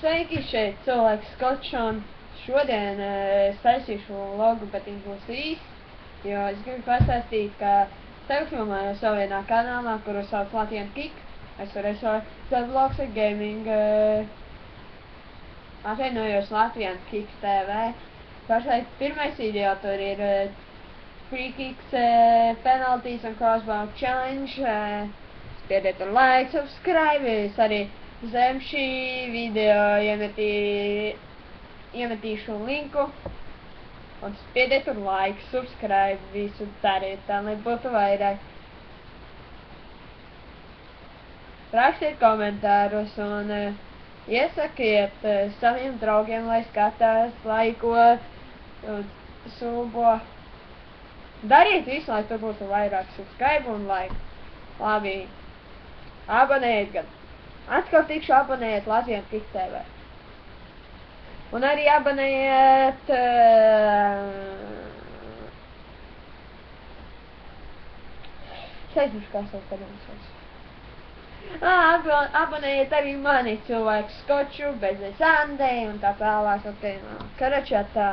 Sveiki, šeit cilvēks Skots, un šodien es taisīšu vlogu, bet viņš būs īsts, jo es gribu pastāstīt, ka tev filmēju savu vienā kanālā, kuru sauc Latvian Kick. Es arī savu vlogs ar gaming, atvainojos Latvian Kick TV. Pašlaik pirmais video tur ir free kicks, penalties un crossbar challenge. Spiediet tur like, subscribe, es arī zem šī video iemetīšu linku. Un spiediet tur like, subscribe, visu dariet tā, lai būtu vairāk. Rakstiet komentārus un iesakiet saviem draugiem, lai skatās, laiko un subo. Dariet visu, lai tur būtu vairāk subscribe un like. Labi, abonējiet gan. Atkal tikšu abonējiet Latvian Kick TV. Un arī abonējiet Sēžuši kā savu padomsos. Abonējiet arī mani cilvēku Skoču, bez Andei un tā tālāk. Karačā tā.